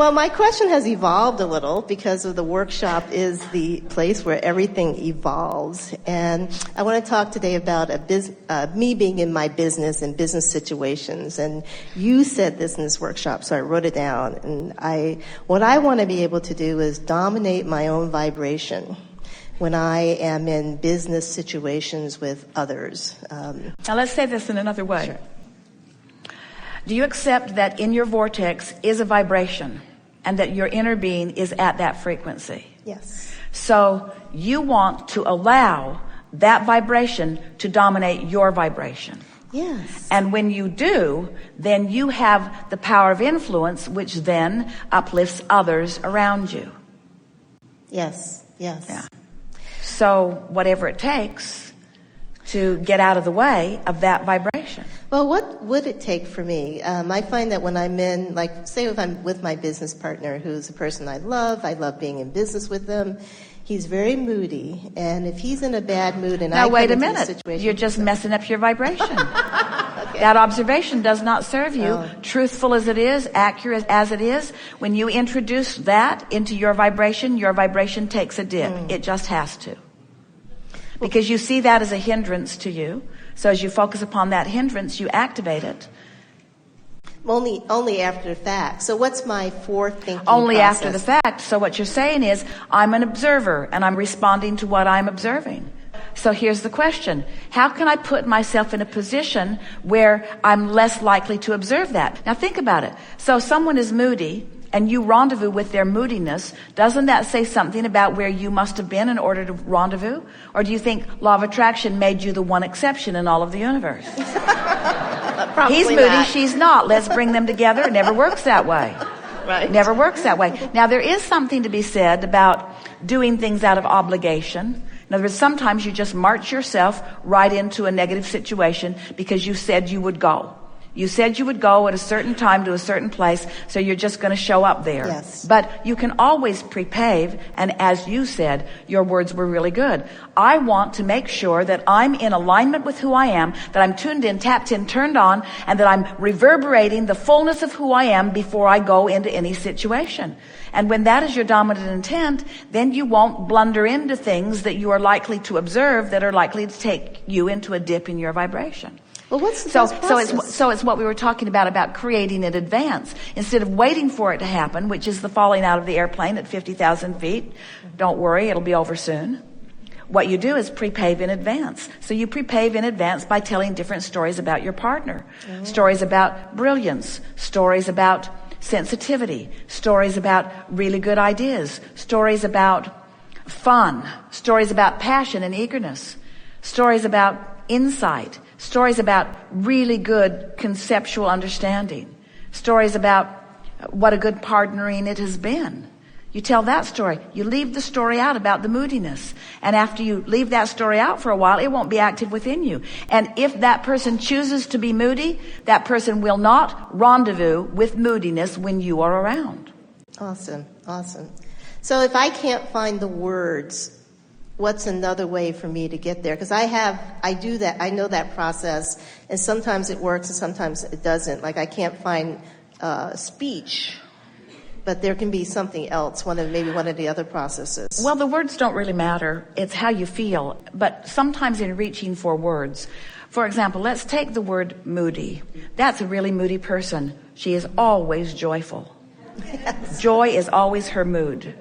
Well, my question has evolved a little because of the workshop is the place where everything evolves. And I want to talk today about me being in my business and business situations. And you said this in this workshop, so I wrote it down. And what I want to be able to do is dominate my own vibration when I am in business situations with others. Now let's say this in another way. Sure. Do you accept that in your vortex is a vibration and that your inner being is at that frequency? Yes. So you want to allow that vibration to dominate your vibration. Yes. And when you do, then you have the power of influence, which then uplifts others around you. Yes. Yes. Yeah. So whatever it takes to get out of the way of that vibration. Well, what would it take for me? I find that when I'm in, like, say if I'm with my business partner, who's a person I love being in business with them. He's very moody, and if he's in a bad mood and now, I wait a come into the minute, situation, you're just messing up your vibration. Okay. That observation does not serve you. Oh. Truthful as it is, accurate as it is, when you introduce that into your vibration takes a dip. It just has to. Because you see that as a hindrance to you. So as you focus upon that hindrance, you activate it. Only after the fact. So what's my forethinking Only process? after the fact. So what you're saying is, I'm an observer and I'm responding to what I'm observing. So here's the question. How can I put myself in a position where I'm less likely to observe that? Now think about it. So someone is moody and you rendezvous with their moodiness. Doesn't that say something about where you must have been in order to rendezvous? Or do you think law of attraction made you the one exception in all of the universe? He's moody, not. she's not. Let's bring them together. It never works that way. Right. Never works that way. Now, there is something to be said about doing things out of obligation. In other words, sometimes you just march yourself right into a negative situation because you said you would go. You said you would go at a certain time to a certain place, so you're just going to show up there. Yes. But you can always prepave, and as you said, your words were really good. I want to make sure that I'm in alignment with who I am, that I'm tuned in, tapped in, turned on, and that I'm reverberating the fullness of who I am before I go into any situation. And when that is your dominant intent, then you won't blunder into things that you are likely to observe that are likely to take you into a dip in your vibration. Well, what's the best process? So it's what we were talking about creating in advance. Instead of waiting for it to happen, which is the falling out of the airplane at 50,000 feet. Don't worry, it'll be over soon. What you do is prepave in advance. So you prepave in advance by telling different stories about your partner. Mm-hmm. Stories about brilliance. Stories about sensitivity. Stories about really good ideas. Stories about fun. Stories about passion and eagerness. Stories about insight. Stories about really good conceptual understanding. Stories about what a good partnering it has been. You tell that story. You leave the story out about the moodiness. And after you leave that story out for a while, it won't be active within you. And if that person chooses to be moody, that person will not rendezvous with moodiness when you are around. Awesome. Awesome. So if I can't find the words, what's another way for me to get there? Because I do that. I know that process, and sometimes it works and sometimes it doesn't. Like I can't find speech, but there can be something else, maybe one of the other processes. Well, the words don't really matter. It's how you feel. But sometimes in reaching for words, for example, let's take the word moody. That's a really moody person. She is always joyful. Yes. Joy is always her mood.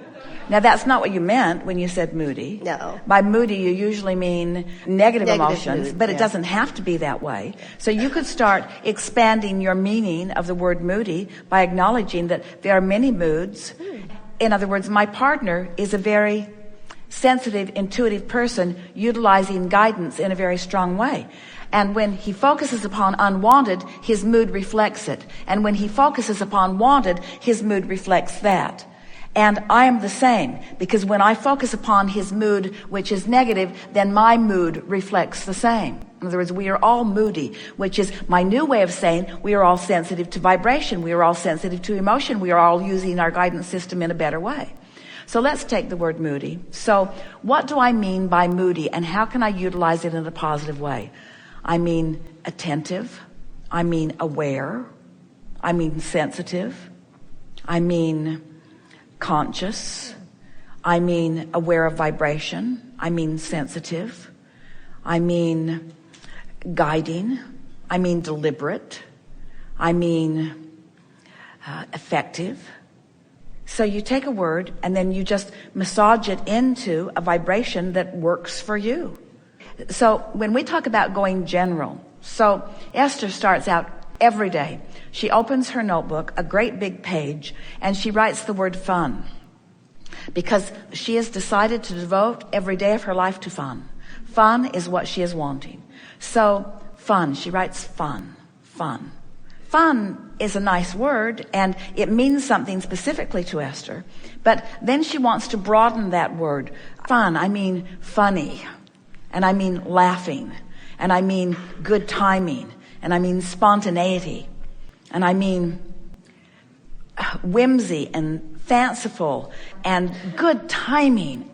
Now, that's not what you meant when you said moody. No. By moody, you usually mean negative emotions, mood, but it doesn't have to be that way. So you could start expanding your meaning of the word moody by acknowledging that there are many moods. In other words, my partner is a very sensitive, intuitive person utilizing guidance in a very strong way. And when he focuses upon unwanted, his mood reflects it. And when he focuses upon wanted, his mood reflects that. And I am the same, because when I focus upon his mood, which is negative, then my mood reflects the same. In other words, we are all moody, which is my new way of saying we are all sensitive to vibration. We are all sensitive to emotion. We are all using our guidance system in a better way. So let's take the word moody. So what do I mean by moody, and how can I utilize it in a positive way? I mean attentive. I mean aware. I mean sensitive. I mean conscious. I mean aware of vibration. I mean sensitive. I mean guiding. I mean deliberate. I mean effective. So you take a word and then you just massage it into a vibration that works for you. So when we talk about going general, so Esther starts out every day. She opens her notebook, a great big page, and she writes the word fun. Because she has decided to devote every day of her life to fun. Fun is what she is wanting. So fun, she writes fun, fun. Fun is a nice word, and it means something specifically to Esther. But then she wants to broaden that word. Fun, I mean funny, and I mean laughing, and I mean good timing, and I mean spontaneity, and I mean whimsy and fanciful and good timing.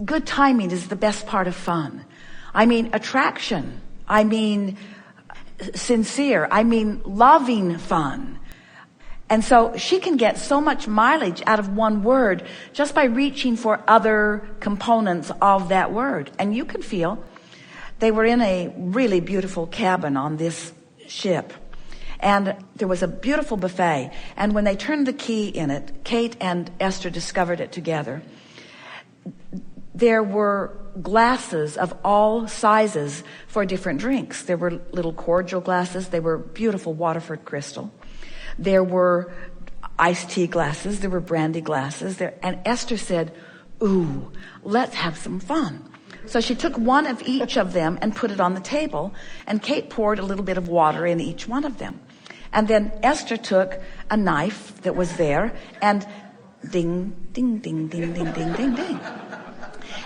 Good timing is the best part of fun. I mean attraction. I mean sincere. I mean loving fun. And so she can get so much mileage out of one word just by reaching for other components of that word. And you can feel they were in a really beautiful cabin on this ship. And there was a beautiful buffet. And when they turned the key in it, Kate and Esther discovered it together. There were glasses of all sizes for different drinks. There were little cordial glasses. They were beautiful Waterford crystal. There were iced tea glasses. There were brandy glasses. And Esther said, ooh, let's have some fun. So she took one of each of them and put it on the table. And Kate poured a little bit of water in each one of them. And then Esther took a knife that was there and ding, ding, ding, ding, ding, ding, ding, ding.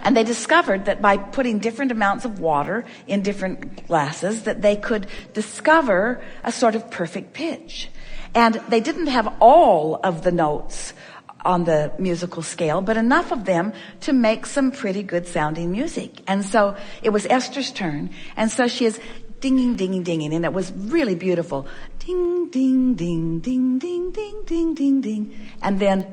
And they discovered that by putting different amounts of water in different glasses, that they could discover a sort of perfect pitch. And they didn't have all of the notes on the musical scale, but enough of them to make some pretty good sounding music. And so it was Esther's turn. And so she is dinging, dinging, dinging. And it was really beautiful. Ding, ding, ding, ding, ding, ding, ding, ding, ding. And then,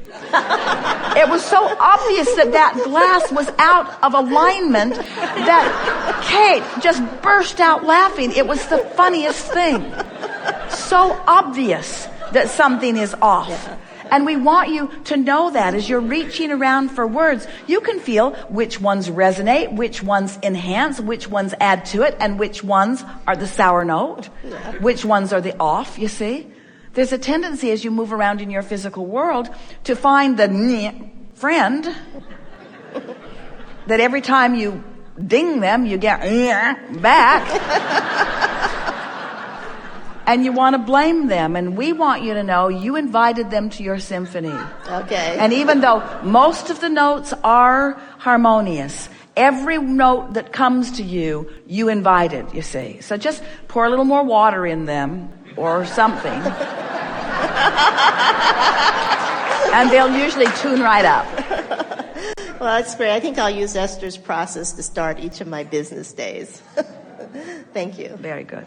it was so obvious that glass was out of alignment that Kate just burst out laughing. It was the funniest thing. So obvious that something is off. Yeah. And we want you to know that as you're reaching around for words, you can feel which ones resonate, which ones enhance, which ones add to it, and which ones are the sour note, which ones are the off, you see. There's a tendency as you move around in your physical world to find the friend that every time you ding them, you get back. And you want to blame them. And we want you to know you invited them to your symphony. Okay. And even though most of the notes are harmonious, every note that comes to you, you invited, you see. So just pour a little more water in them or something. And they'll usually tune right up. Well, that's great. I think I'll use Esther's process to start each of my business days. Thank you. Very good.